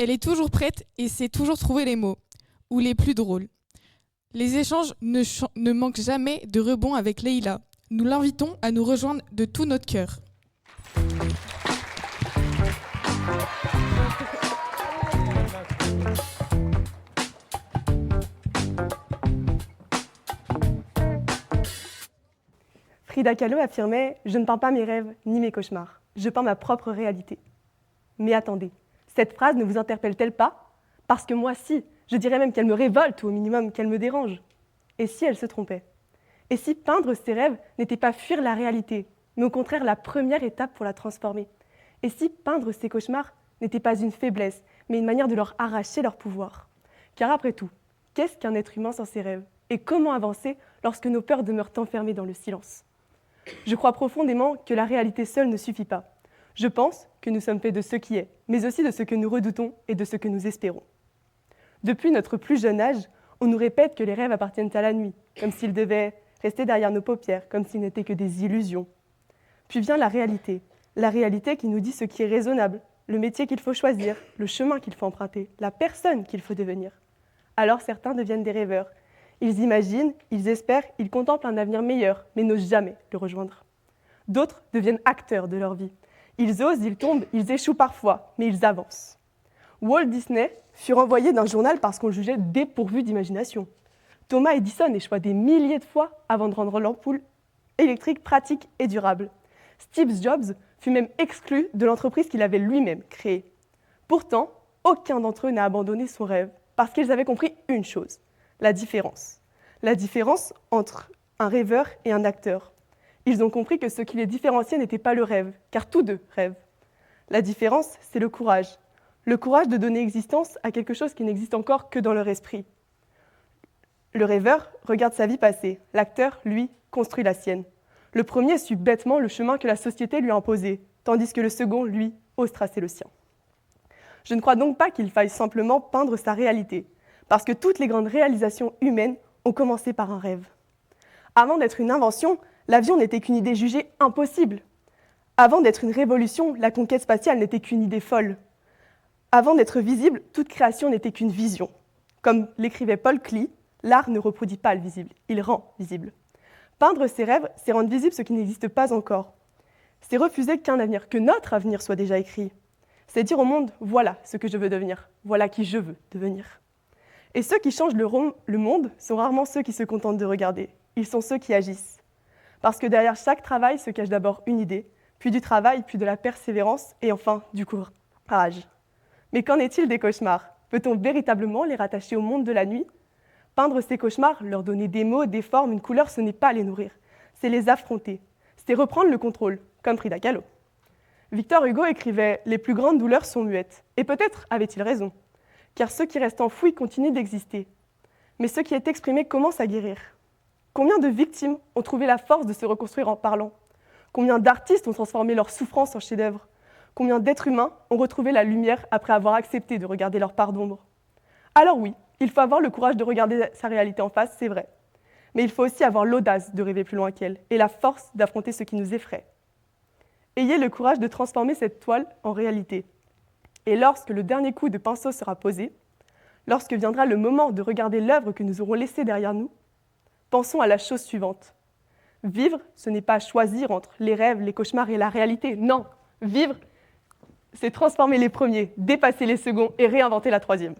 Elle est toujours prête et sait toujours trouver les mots, ou les plus drôles. Les échanges ne manquent jamais de rebond avec Leïla. Nous l'invitons à nous rejoindre de tout notre cœur. Frida Kahlo affirmait « Je ne peins pas mes rêves ni mes cauchemars, je peins ma propre réalité ». Mais attendez, cette phrase ne vous interpelle-t-elle pas? Parce que moi, si, je dirais même qu'elle me révolte ou au minimum qu'elle me dérange. Et si elle se trompait? Et si peindre ses rêves n'était pas fuir la réalité, mais au contraire la première étape pour la transformer? Et si peindre ses cauchemars n'était pas une faiblesse, mais une manière de leur arracher leur pouvoir? Car après tout, qu'est-ce qu'un être humain sans ses rêves? Et comment avancer lorsque nos peurs demeurent enfermées dans le silence? Je crois profondément que la réalité seule ne suffit pas. Je pense que nous sommes faits de ce qui est, mais aussi de ce que nous redoutons et de ce que nous espérons. Depuis notre plus jeune âge, on nous répète que les rêves appartiennent à la nuit, comme s'ils devaient rester derrière nos paupières, comme s'ils n'étaient que des illusions. Puis vient la réalité qui nous dit ce qui est raisonnable, le métier qu'il faut choisir, le chemin qu'il faut emprunter, la personne qu'il faut devenir. Alors certains deviennent des rêveurs. Ils imaginent, ils espèrent, ils contemplent un avenir meilleur, mais n'osent jamais le rejoindre. D'autres deviennent acteurs de leur vie. Ils osent, ils tombent, ils échouent parfois, mais ils avancent. Walt Disney fut renvoyé d'un journal parce qu'on le jugeait dépourvu d'imagination. Thomas Edison échoua des milliers de fois avant de rendre l'ampoule électrique pratique et durable. Steve Jobs fut même exclu de l'entreprise qu'il avait lui-même créée. Pourtant, aucun d'entre eux n'a abandonné son rêve parce qu'ils avaient compris une chose, la différence. La différence entre un rêveur et un acteur. Ils ont compris que ce qui les différenciait n'était pas le rêve, car tous deux rêvent. La différence, c'est le courage. Le courage de donner existence à quelque chose qui n'existe encore que dans leur esprit. Le rêveur regarde sa vie passer, l'acteur, lui, construit la sienne. Le premier suit bêtement le chemin que la société lui a imposé, tandis que le second, lui, ose tracer le sien. Je ne crois donc pas qu'il faille simplement peindre sa réalité, parce que toutes les grandes réalisations humaines ont commencé par un rêve. Avant d'être une invention, l'avion n'était qu'une idée jugée impossible. Avant d'être une révolution, la conquête spatiale n'était qu'une idée folle. Avant d'être visible, toute création n'était qu'une vision. Comme l'écrivait Paul Klee, l'art ne reproduit pas le visible, il rend visible. Peindre ses rêves, c'est rendre visible ce qui n'existe pas encore. C'est refuser que notre avenir soit déjà écrit. C'est dire au monde, voilà ce que je veux devenir, voilà qui je veux devenir. Et ceux qui changent le monde sont rarement ceux qui se contentent de regarder, ils sont ceux qui agissent. Parce que derrière chaque travail se cache d'abord une idée, puis du travail, puis de la persévérance, et enfin du courage. Mais qu'en est-il des cauchemars? Peut-on véritablement les rattacher au monde de la nuit? Peindre ces cauchemars, leur donner des mots, des formes, une couleur, ce n'est pas les nourrir, c'est les affronter, c'est reprendre le contrôle, comme Frida Kahlo. Victor Hugo écrivait « Les plus grandes douleurs sont muettes », et peut-être avait-il raison, car ce qui reste enfoui continue d'exister. Mais ce qui est exprimé commence à guérir. Combien de victimes ont trouvé la force de se reconstruire en parlant? Combien d'artistes ont transformé leur souffrance en chef-d'œuvre? Combien d'êtres humains ont retrouvé la lumière après avoir accepté de regarder leur part d'ombre? Alors oui, il faut avoir le courage de regarder sa réalité en face, c'est vrai. Mais il faut aussi avoir l'audace de rêver plus loin qu'elle et la force d'affronter ce qui nous effraie. Ayez le courage de transformer cette toile en réalité. Et lorsque le dernier coup de pinceau sera posé, lorsque viendra le moment de regarder l'œuvre que nous aurons laissée derrière nous, pensons à la chose suivante. Vivre, ce n'est pas choisir entre les rêves, les cauchemars et la réalité. Non, vivre, c'est transformer les premiers, dépasser les seconds et réinventer la troisième.